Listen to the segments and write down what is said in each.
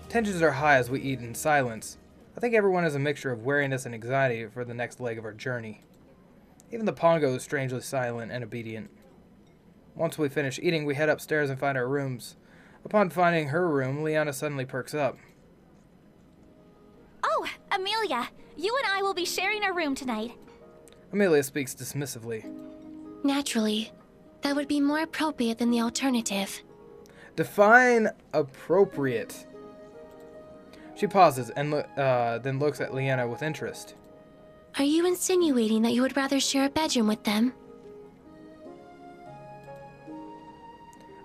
Tensions are high as we eat in silence. I think everyone has a mixture of wariness and anxiety for the next leg of our journey. Even the Pongo is strangely silent and obedient. Once we finish eating, we head upstairs and find our rooms. Upon finding her room, Liana suddenly perks up. Oh, Amelia, you and I will be sharing a room tonight. Amelia speaks dismissively. Naturally. That would be more appropriate than the alternative. Define appropriate. She pauses and then looks at Liana with interest. Are you insinuating that you would rather share a bedroom with them?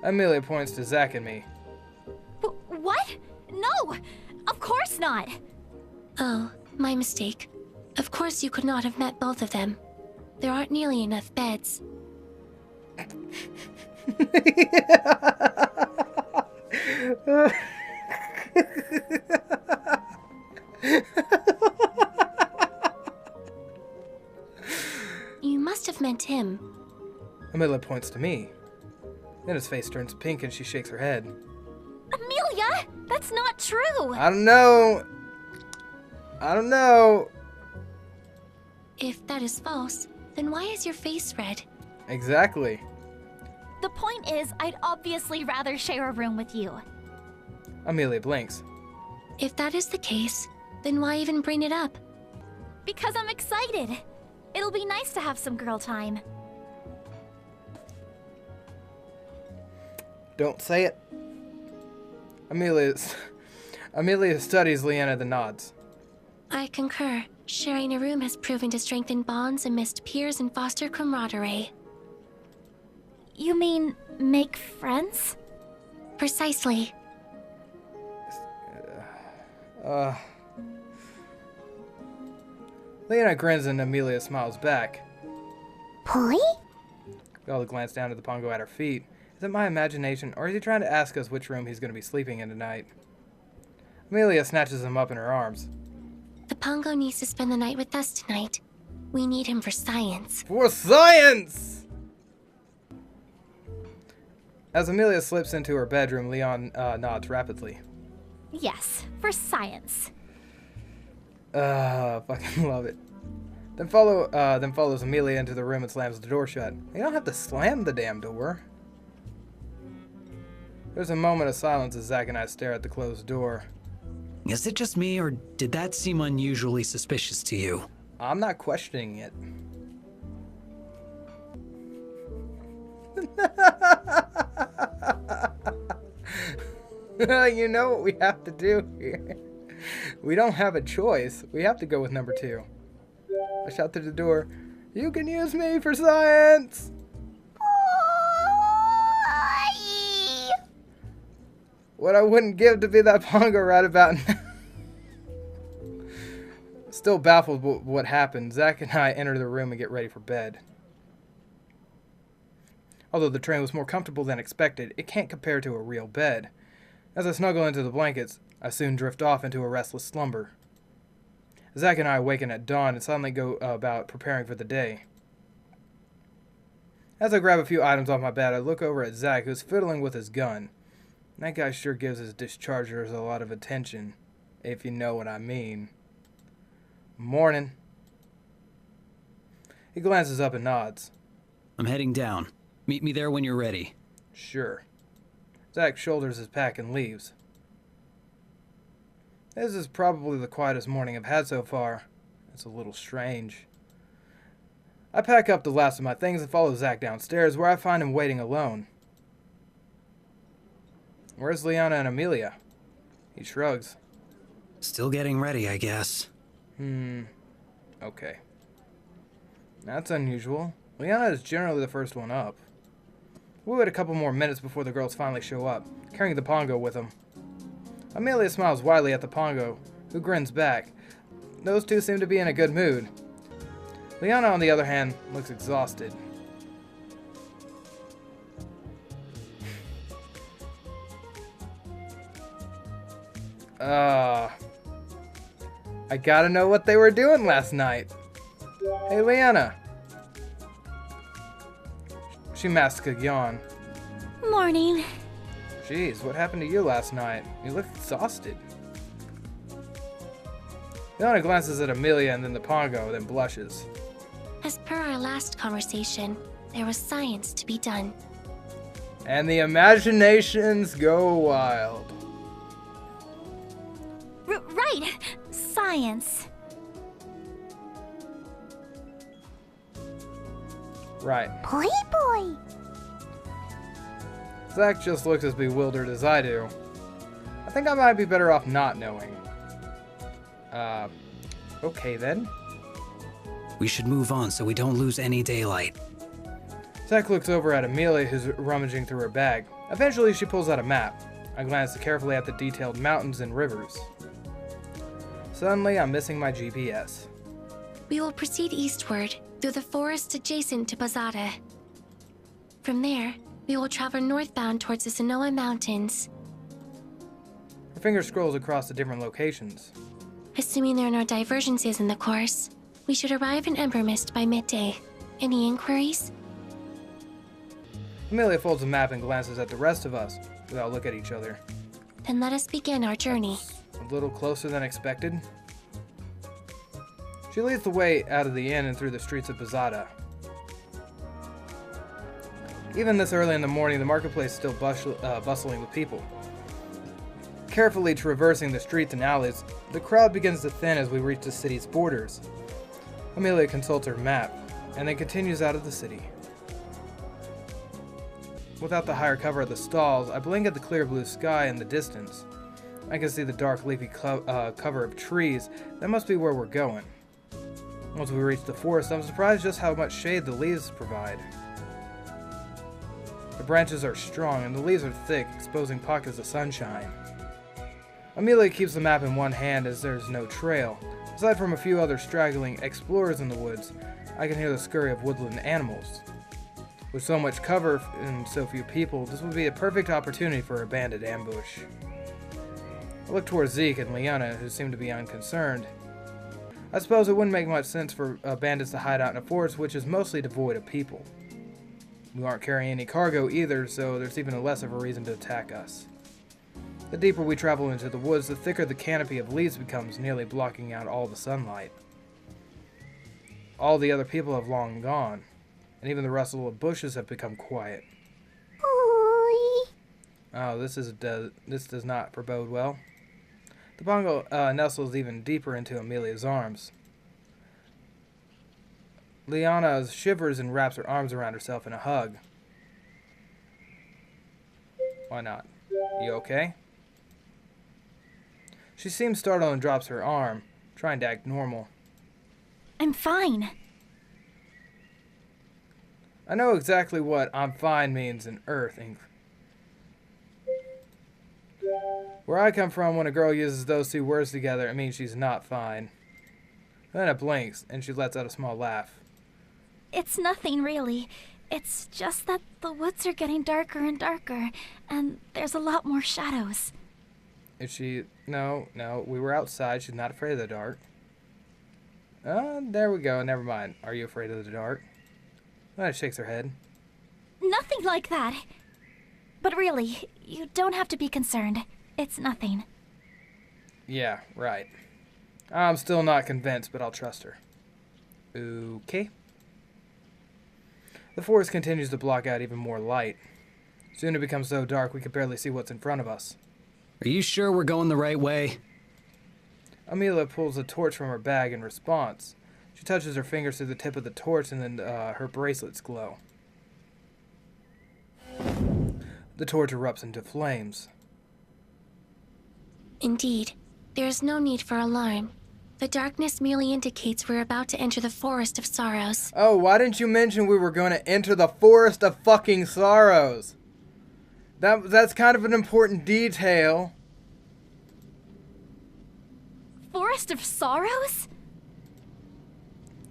Amelia points to Zach and me. What? No, of course not. Oh, my mistake. Of course you could not have met both of them. There aren't nearly enough beds. You must have meant him. Amelia points to me. Then his face turns pink and she shakes her head. Amelia, that's not true. I don't know. If that is false, then why is your face red? Exactly. The point is, I'd obviously rather share a room with you. Amelia blinks. If that is the case, then why even bring it up? Because I'm excited. It'll be nice to have some girl time. Don't say it. Amelia studies Liana the nods. I concur. Sharing a room has proven to strengthen bonds amidst peers and foster camaraderie. You mean make friends? Precisely. Liana grins and Amelia smiles back. Polly? We all glance down at the Pongo at her feet. Is it my imagination, or is he trying to ask us which room he's going to be sleeping in tonight? Amelia snatches him up in her arms. The Pongo needs to spend the night with us tonight. We need him for science. For science! As Amelia slips into her bedroom, Leon nods rapidly. Yes, for science. Fucking love it. Then follows Amelia into the room and slams the door shut. You don't have to slam the damn door. There's a moment of silence as Zach and I stare at the closed door. Is it just me, or did that seem unusually suspicious to you? I'm not questioning it. You know what we have to do here. We don't have a choice. We have to go with number 2. I shout through the door, "You can use me for science!" What I wouldn't give to be that Pongo right about now. Still baffled what happened, Zach and I enter the room and get ready for bed. Although the train was more comfortable than expected, it can't compare to a real bed. As I snuggle into the blankets, I soon drift off into a restless slumber. Zach and I awaken at dawn and suddenly go about preparing for the day. As I grab a few items off my bed, I look over at Zach, who's fiddling with his gun. That guy sure gives his dischargers a lot of attention, if you know what I mean. Morning. He glances up and nods. I'm heading down. Meet me there when you're ready. Sure. Zach shoulders his pack and leaves. This is probably the quietest morning I've had so far. It's a little strange. I pack up the last of my things and follow Zach downstairs, where I find him waiting alone. Where's Liana and Amelia? He shrugs. Still getting ready, I guess. Okay. That's unusual. Liana is generally the first one up. We'll wait a couple more minutes before the girls finally show up, carrying the Pongo with them. Amelia smiles widely at the Pongo, who grins back. Those two seem to be in a good mood. Liana, on the other hand, looks exhausted. I gotta know what they were doing last night. Hey, Liana. She masks a yawn. Morning. Jeez, what happened to you last night? You look exhausted. Leona glances at Amelia and then the Pongo, then blushes. As per our last conversation, there was science to be done. And the imaginations go wild. Right. Science. Right. Boy. Zach just looks as bewildered as I do. I think I might be better off not knowing. Okay then. We should move on so we don't lose any daylight. Zach looks over at Amelia, who's rummaging through her bag. Eventually, she pulls out a map. I glance carefully at the detailed mountains and rivers. Suddenly, I'm missing my GPS. We will proceed eastward through the forest adjacent to Bazada. From there, we will travel northbound towards the Sonoa Mountains. Her finger scrolls across the different locations. Assuming there are no divergences in the course, we should arrive in Ember Mist by midday. Any inquiries? Amelia folds the map and glances at the rest of us. We all look at each other. Then let us begin our journey. A little closer than expected. She leads the way out of the inn and through the streets of Bazada. Even this early in the morning, the marketplace is still bustling with people. Carefully traversing the streets and alleys, the crowd begins to thin as we reach the city's borders. Amelia consults her map, and then continues out of the city. Without the higher cover of the stalls, I blink at the clear blue sky in the distance. I can see the dark leafy cover of trees. That must be where we're going. Once we reach the forest, I'm surprised just how much shade the leaves provide. The branches are strong and the leaves are thick, exposing pockets of sunshine. Amelia keeps the map in one hand as there's no trail. Aside from a few other straggling explorers in the woods, I can hear the scurry of woodland animals. With so much cover and so few people, this would be a perfect opportunity for a bandit ambush. I look towards Zeke and Leona, who seem to be unconcerned. I suppose it wouldn't make much sense for bandits to hide out in a forest which is mostly devoid of people. We aren't carrying any cargo either, so there's even less of a reason to attack us. The deeper we travel into the woods, the thicker the canopy of leaves becomes, nearly blocking out all the sunlight. All the other people have long gone, and even the rustle of bushes have become quiet. Oh, this does not forebode well. The Pongo nestles even deeper into Amelia's arms. Leona shivers and wraps her arms around herself in a hug. Why not? You okay? She seems startled and drops her arm, trying to act normal. I'm fine. I know exactly what "I'm fine" means in Earth. Where I come from, when a girl uses those two words together, it means she's not fine. Then it blinks, and she lets out a small laugh. It's nothing really. It's just that the woods are getting darker and darker, and there's a lot more shadows. Is she... No, we were outside. She's not afraid of the dark. There we go. Never mind. Are you afraid of the dark? She shakes her head. Nothing like that. But really, you don't have to be concerned. It's nothing. Yeah, right. I'm still not convinced, but I'll trust her. Okay. The forest continues to block out even more light. Soon it becomes so dark we can barely see what's in front of us. Are you sure we're going the right way? Amelia pulls a torch from her bag in response. She touches her fingers to the tip of the torch and then her bracelets glow. The torch erupts into flames. Indeed, there is no need for alarm. The darkness merely indicates we're about to enter the Forest of Sorrows. Oh, why didn't you mention we were going to enter the Forest of fucking Sorrows? That's kind of an important detail. Forest of Sorrows?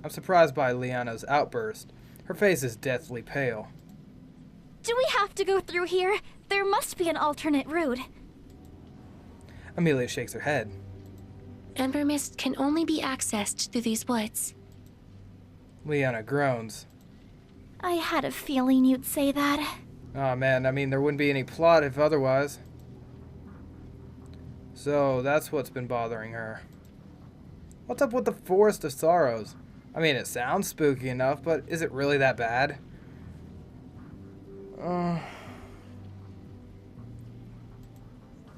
I'm surprised by Leona's outburst. Her face is deathly pale. Do we have to go through here? There must be an alternate route. Amelia shakes her head. Ember Mist can only be accessed through these woods. Leona groans. I had a feeling you'd say that. Oh man, I mean, there wouldn't be any plot if otherwise. So, that's what's been bothering her. What's up with the Forest of Sorrows? I mean, it sounds spooky enough, but is it really that bad?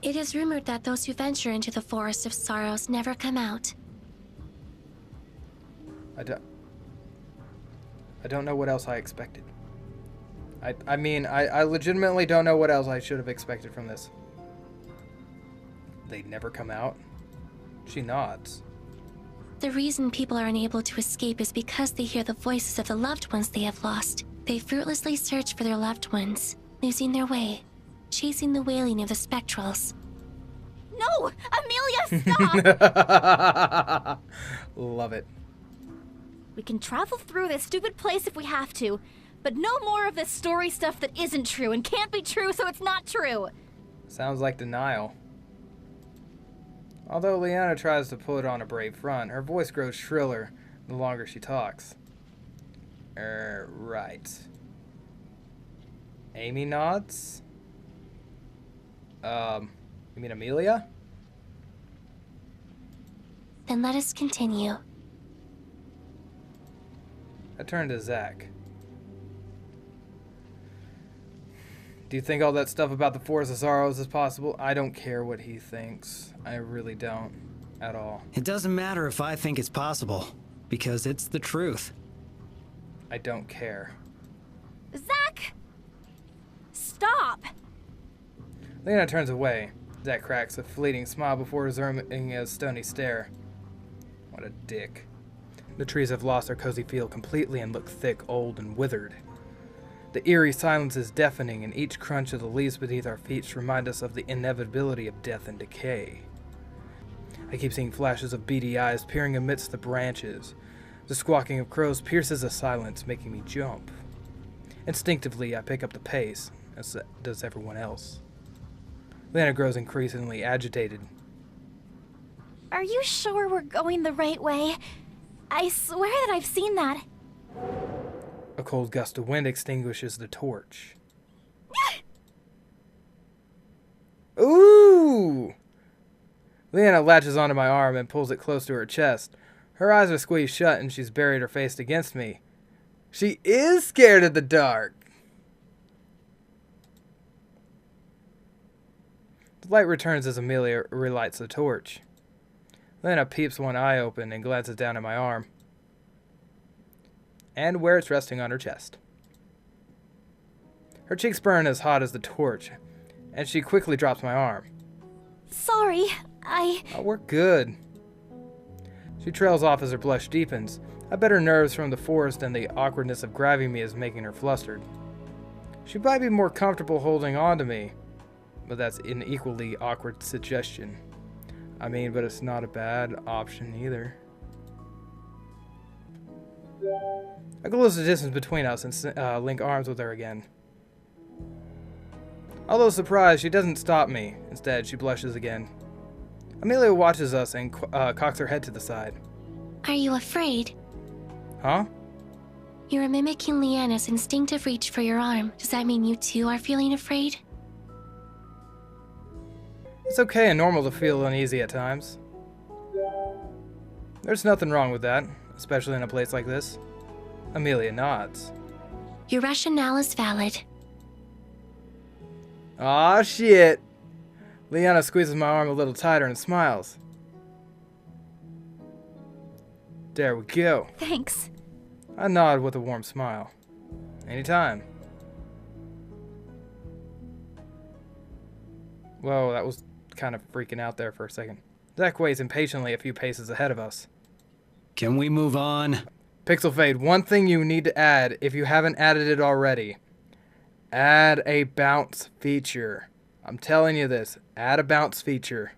It is rumored that those who venture into the Forest of Sorrows never come out. I don't know what else I expected. I mean, I legitimately don't know what else I should have expected from this. They never come out? She nods. The reason people are unable to escape is because they hear the voices of the loved ones they have lost. They fruitlessly search for their loved ones, losing their way, chasing the wailing of the spectrals. No! Amelia, stop! Love it. We can travel through this stupid place if we have to, but no more of this story stuff that isn't true and can't be true, so it's not true. Sounds like denial. Although Leanna tries to put on a brave front, her voice grows shriller the longer she talks. Right. Amy nods? You mean Amelia? Then let us continue. I turn to Zach. Do you think all that stuff about the Forest of Sorrows is possible? I don't care what he thinks. I really don't. At all. It doesn't matter if I think it's possible, because it's the truth. I don't care. Zach! Stop! Lena turns away. Zach cracks a fleeting smile before resuming a stony stare. What a dick. The trees have lost their cozy feel completely and look thick, old, and withered. The eerie silence is deafening, and each crunch of the leaves beneath our feet remind us of the inevitability of death and decay. I keep seeing flashes of beady eyes peering amidst the branches. The squawking of crows pierces the silence, making me jump. Instinctively, I pick up the pace, as does everyone else. Lena grows increasingly agitated. Are you sure we're going the right way? I swear that I've seen that. A cold gust of wind extinguishes the torch. Ooh! Leanna latches onto my arm and pulls it close to her chest. Her eyes are squeezed shut and she's buried her face against me. She is scared of the dark. The light returns as Amelia relights the torch. Leanna peeps one eye open and glances down at my arm. And where it's resting on her chest. Her cheeks burn as hot as the torch, and she quickly drops my arm. Sorry, Oh, we're good. She trails off as her blush deepens. I bet her nerves from the forest and the awkwardness of grabbing me is making her flustered. She might be more comfortable holding on to me, but that's an equally awkward suggestion. I mean, but it's not a bad option either. I close the distance between us and link arms with her again. Although surprised, she doesn't stop me. Instead, she blushes again. Amelia watches us and cocks her head to the side. Are you afraid? Huh? You're mimicking Leanna's instinctive reach for your arm. Does that mean you too are feeling afraid? It's okay and normal to feel uneasy at times. There's nothing wrong with that, especially in a place like this. Amelia nods. Your rationale is valid. Aw, shit. Leanna squeezes my arm a little tighter and smiles. There we go. thanks. I nod with a warm smile. Anytime. Whoa, that was kind of freaking out there for a second. Zach waits impatiently a few paces ahead of us. Can we move on? Pixel Fade, one thing you need to add, if you haven't added it already. Add a bounce feature. I'm telling you this. Add a bounce feature.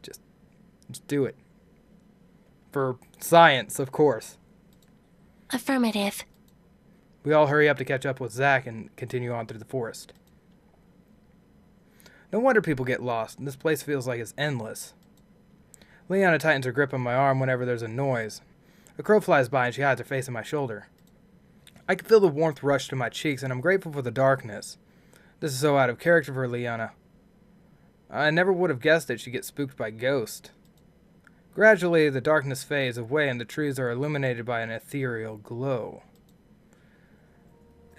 Just do it. For science, of course. Affirmative. We all hurry up to catch up with Zach and continue on through the forest. No wonder people get lost. This place feels like it's endless. Leanna tightens her grip on my arm whenever there's a noise. A crow flies by and she hides her face on my shoulder. I can feel the warmth rush to my cheeks, and I'm grateful for the darkness. This is so out of character for Liana. I never would have guessed that she'd get spooked by ghosts. Gradually, the darkness fades away and the trees are illuminated by an ethereal glow.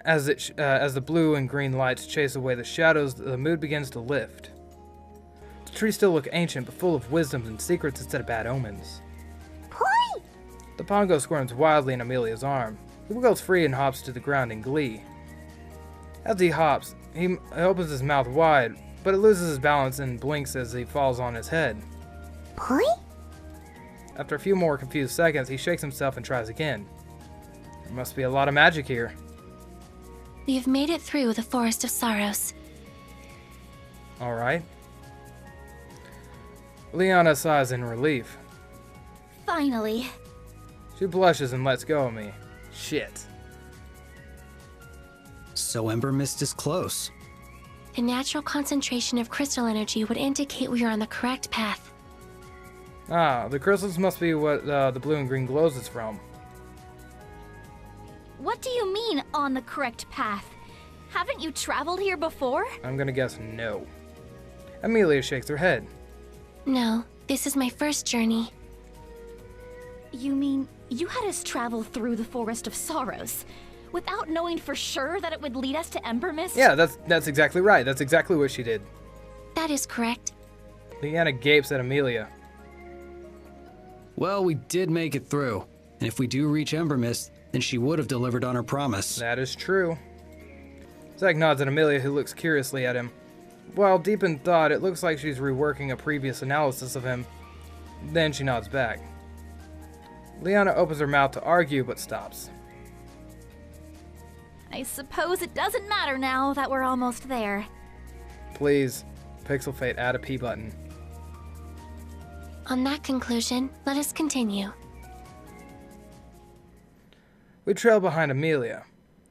As the blue and green lights chase away the shadows, the mood begins to lift. The trees still look ancient, but full of wisdom and secrets instead of bad omens. Poi! The pongo squirms wildly in Amelia's arm. He wiggles free and hops to the ground in glee. As he hops, he opens his mouth wide, but it loses his balance and blinks as he falls on his head. Poi? After a few more confused seconds, he shakes himself and tries again. There must be a lot of magic here. We have made it through the Forest of Sorrows. Alright. Liana sighs in relief. Finally. She blushes and lets go of me. Shit. So Ember Mist is close. The natural concentration of crystal energy would indicate we are on the correct path. Ah, the crystals must be what the blue and green glows is from. What do you mean, on the correct path? Haven't you traveled here before? I'm gonna guess no. Amelia shakes her head. No, this is my first journey. You mean you had us travel through the Forest of Sorrows without knowing for sure that it would lead us to Ember Mist? Yeah, that's exactly right. That's exactly what she did. That is correct. Liana gapes at Amelia. Well, we did make it through. And if we do reach Ember Mist, then she would have delivered on her promise. That is true. Zack nods at Amelia, who looks curiously at him. While deep in thought, it looks like she's reworking a previous analysis of him. Then she nods back. Liana opens her mouth to argue, but stops. I suppose it doesn't matter now that we're almost there. Please, Pixel Fate, add a P button. On that conclusion, let us continue. We trail behind Amelia,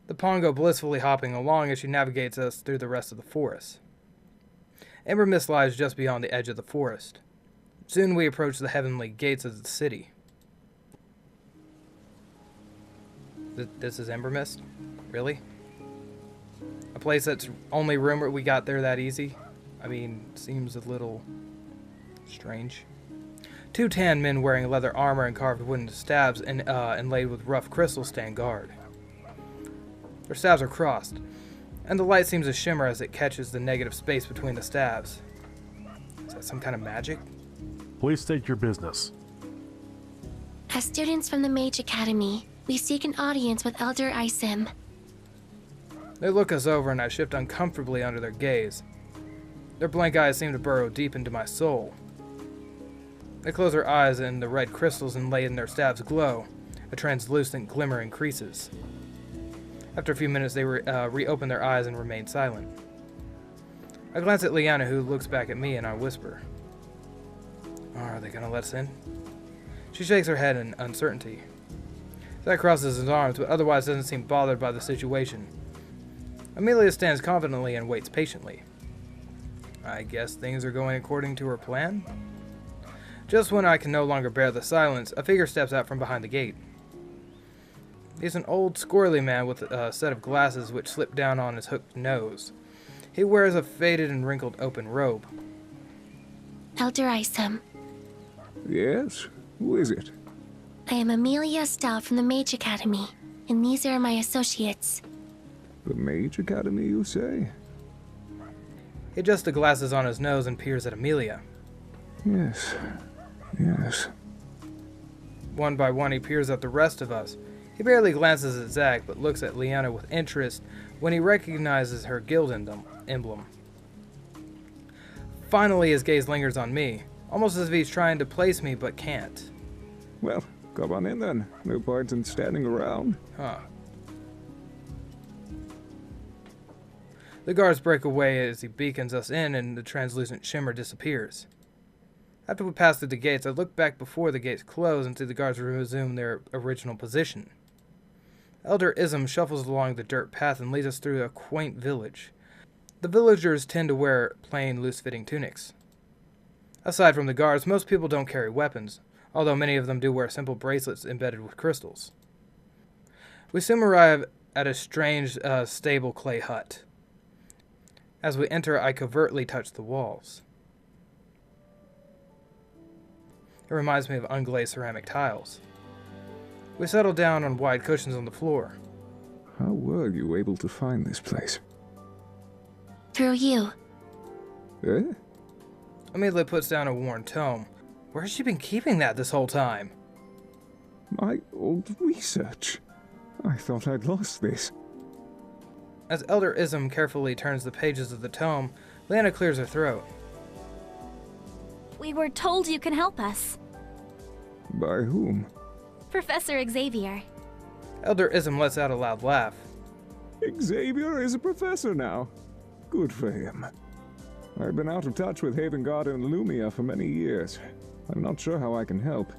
the pongo blissfully hopping along as she navigates us through the rest of the forest. Ember Mist lies just beyond the edge of the forest. Soon we approach the heavenly gates of the city. This is Ember Mist? Really? A place that's only rumored we got there that easy? I mean, seems a little strange. Two tan men wearing leather armor and carved wooden stabs inlaid with rough crystals stand guard. Their stabs are crossed, and the light seems to shimmer as it catches the negative space between the stabs. Is that some kind of magic? Please state your business. As students from the Mage Academy, we seek an audience with Elder Isim. They look us over and I shift uncomfortably under their gaze. Their blank eyes seem to burrow deep into my soul. They close their eyes and the red crystals inlaid in their stabs glow. A translucent glimmer increases. After a few minutes, they reopen their eyes and remain silent. I glance at Liana, who looks back at me, and I whisper, "Are they gonna let us in?" She shakes her head in uncertainty. Zack crosses his arms, but otherwise doesn't seem bothered by the situation. Amelia stands confidently and waits patiently. I guess things are going according to her plan? Just when I can no longer bear the silence, a figure steps out from behind the gate. He's an old, squirrely man with a set of glasses which slip down on his hooked nose. He wears a faded and wrinkled open robe. Elder Isim. Yes? Who is it? I am Amelia Estelle from the Mage Academy, and these are my associates. The Mage Academy, you say? He adjusts the glasses on his nose and peers at Amelia. Yes. Yes. One by one, he peers at the rest of us. He barely glances at Zack, but looks at Liana with interest when he recognizes her guild emblem. Finally, his gaze lingers on me, almost as if he's trying to place me but can't. Well, come on in then. No point in standing around. Huh. The guards break away as he beacons us in and the translucent shimmer disappears. After we pass through the gates, I look back before the gates close and see the guards resume their original position. Elder Ism shuffles along the dirt path and leads us through a quaint village. The villagers tend to wear plain, loose-fitting tunics. Aside from the guards, most people don't carry weapons, although many of them do wear simple bracelets embedded with crystals. We soon arrive at a strange, stable clay hut. As we enter, I covertly touch the walls. It reminds me of unglazed ceramic tiles. We settle down on wide cushions on the floor. How were you able to find this place? Through you. Eh? Amelia puts down a worn tome. Where has she been keeping that this whole time? My old research. I thought I'd lost this. As Elder Ism carefully turns the pages of the tome, Lana clears her throat. We were told you can help us. By whom? Professor Xavier. Elder Ism lets out a loud laugh. Xavier is a professor now. Good for him. I've been out of touch with Haven Guard and Lumia for many years. I'm not sure how I can help.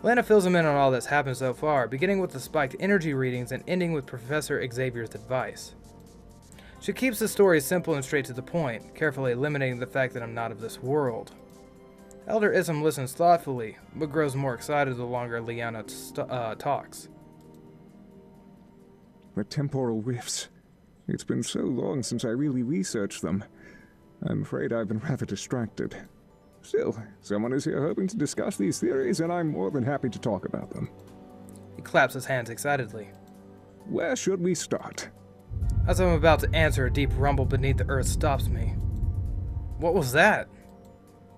Lana fills him in on all that's happened so far, beginning with the spiked energy readings and ending with Professor Xavier's advice. She keeps the story simple and straight to the point, carefully eliminating the fact that I'm not of this world. Elder Ism listens thoughtfully, but grows more excited the longer Liana talks. The temporal rifts. It's been so long since I really researched them. I'm afraid I've been rather distracted. Still, someone is here hoping to discuss these theories, and I'm more than happy to talk about them. He claps his hands excitedly. Where should we start? As I'm about to answer, a deep rumble beneath the earth stops me. What was that?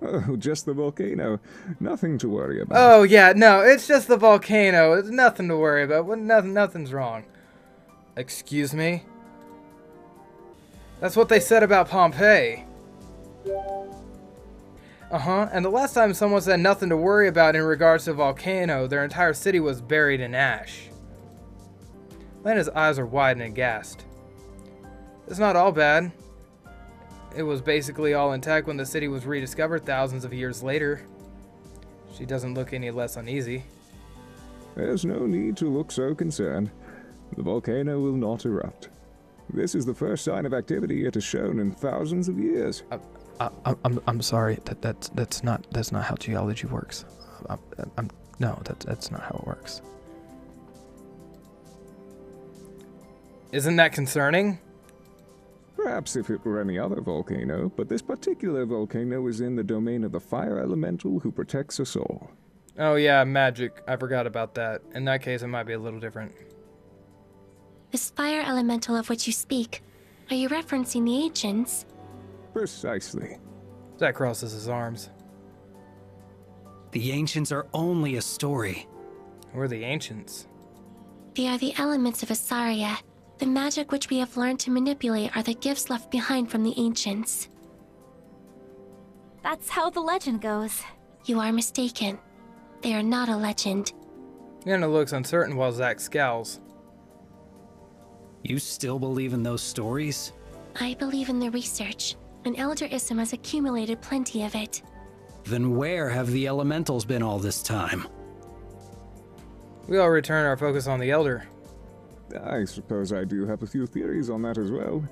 Oh, just the volcano. Nothing to worry about. Oh, yeah, no, it's just the volcano. It's nothing to worry about. Nothing's wrong. Excuse me? That's what they said about Pompeii. And the last time someone said nothing to worry about in regards to a volcano, their entire city was buried in ash. Lana's eyes are wide and aghast. It's not all bad. It was basically all intact when the city was rediscovered thousands of years later. She doesn't look any less uneasy. There's no need to look so concerned. The volcano will not erupt. This is the first sign of activity it has shown in thousands of years. I'm sorry. That's not how geology works. No, that's not how it works. Isn't that concerning? Perhaps if it were any other volcano, but this particular volcano is in the domain of the fire elemental who protects us all. Oh yeah, magic. I forgot about that. In that case, it might be a little different. This fire elemental of which you speak, are you referencing the ancients? Precisely. Zach crosses his arms. The ancients are only a story. Who are the ancients? They are the elements of Asaria. The magic which we have learned to manipulate are the gifts left behind from the ancients. That's how the legend goes. You are mistaken. They are not a legend. Yana looks uncertain while Zach scowls. You still believe in those stories? I believe in the research, and Elder Ism has accumulated plenty of it. Then where have the elementals been all this time? We all return our focus on the Elder. I suppose I do have a few theories on that as well.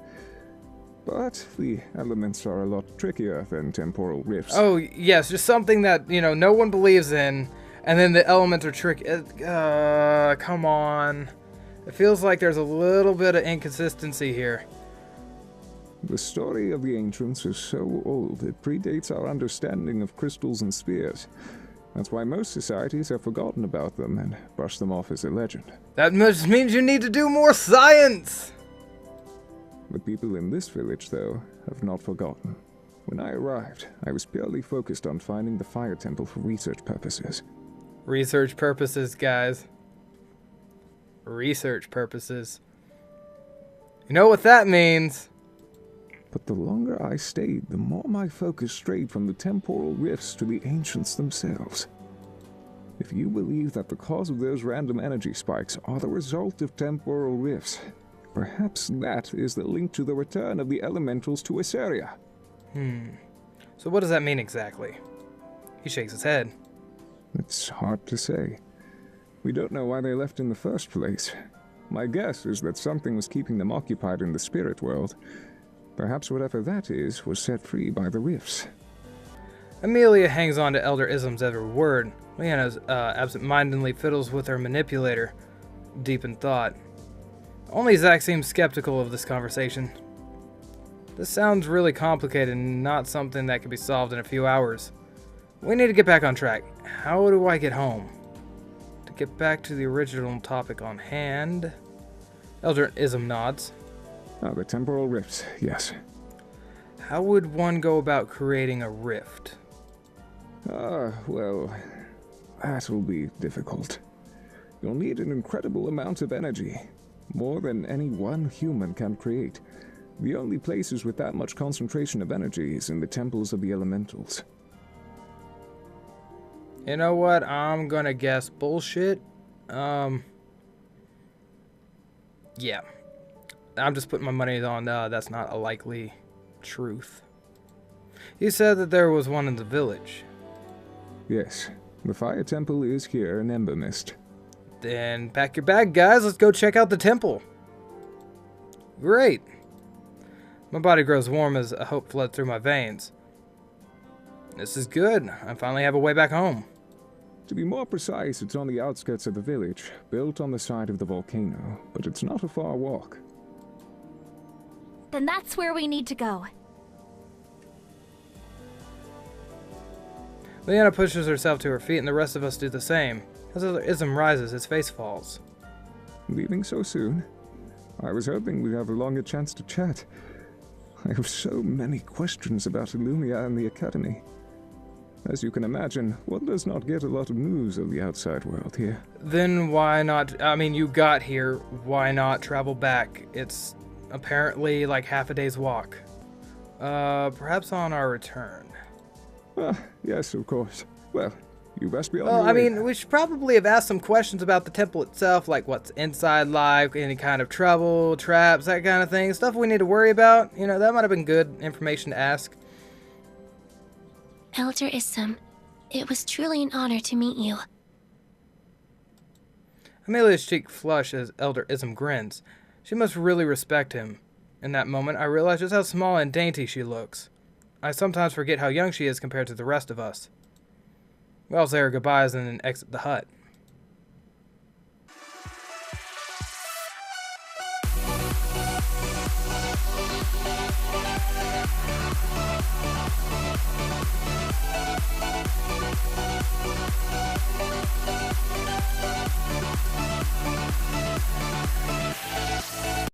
But the elements are a lot trickier than temporal rifts. Oh, yes, just something that, no one believes in, and then the elements are tricky. Come on. It feels like there's a little bit of inconsistency here. The story of the ancients is so old, it predates our understanding of crystals and spheres. That's why most societies have forgotten about them and brushed them off as a legend. That just means you need to do more science! The people in this village, though, have not forgotten. When I arrived, I was purely focused on finding the fire temple for research purposes. Research purposes, guys. Research purposes. You know what that means? But the longer I stayed, the more my focus strayed from the temporal rifts to the ancients themselves. If you believe that the cause of those random energy spikes are the result of temporal rifts, perhaps that is the link to the return of the elementals to Asaria. So what does that mean exactly? He shakes his head. It's hard to say. We don't know why they left in the first place. My guess is that something was keeping them occupied in the spirit world. Perhaps whatever that is was set free by the rifts. Amelia hangs on to Elder Ism's every word. Leanna's absent-mindedly fiddles with her manipulator. deep in thought. Only Zach seems skeptical of this conversation. This sounds really complicated and not something that can be solved in a few hours. We need to get back on track. How do I get home? To get back to the original topic on hand... Elder Ism nods. Ah, the temporal rifts, yes. How would one go about creating a rift? Well, that will be difficult. You'll need an incredible amount of energy. More than any one human can create. The only places with that much concentration of energy is in the temples of the elementals. You know what? I'm gonna guess bullshit. Yeah. I'm just putting my money on that's not a likely truth. You said that there was one in the village. Yes, the fire temple is here in Ember Mist. Then pack your bag, guys. Let's go check out the temple. Great. My body grows warm as a hope floods through my veins. This is good. I finally have a way back home. To be more precise, it's on the outskirts of the village, built on the side of the volcano, but it's not a far walk. Then that's where we need to go. Leanna pushes herself to her feet, and the rest of us do the same. As Elder Ism rises, his face falls. Leaving so soon? I was hoping we'd have a longer chance to chat. I have so many questions about Illumia and the Academy. As you can imagine, one does not get a lot of news of the outside world here. Then why not? I mean, you got here. Why not travel back? It's apparently like half a day's walk. Perhaps on our return. Yes, of course. Well, you best be on Well, your I way. mean, we should probably have asked some questions about the temple itself, like what's inside like, any kind of trouble, traps, that kind of thing. Stuff we need to worry about. You know, that might have been good information to ask. Elder Isam, it was truly an honor to meet you. Amelia's cheek flushed as Elder Ism grins. She must really respect him. In that moment, I realized just how small and dainty she looks. I sometimes forget how young she is compared to the rest of us. We all say our goodbyes and then exit the hut.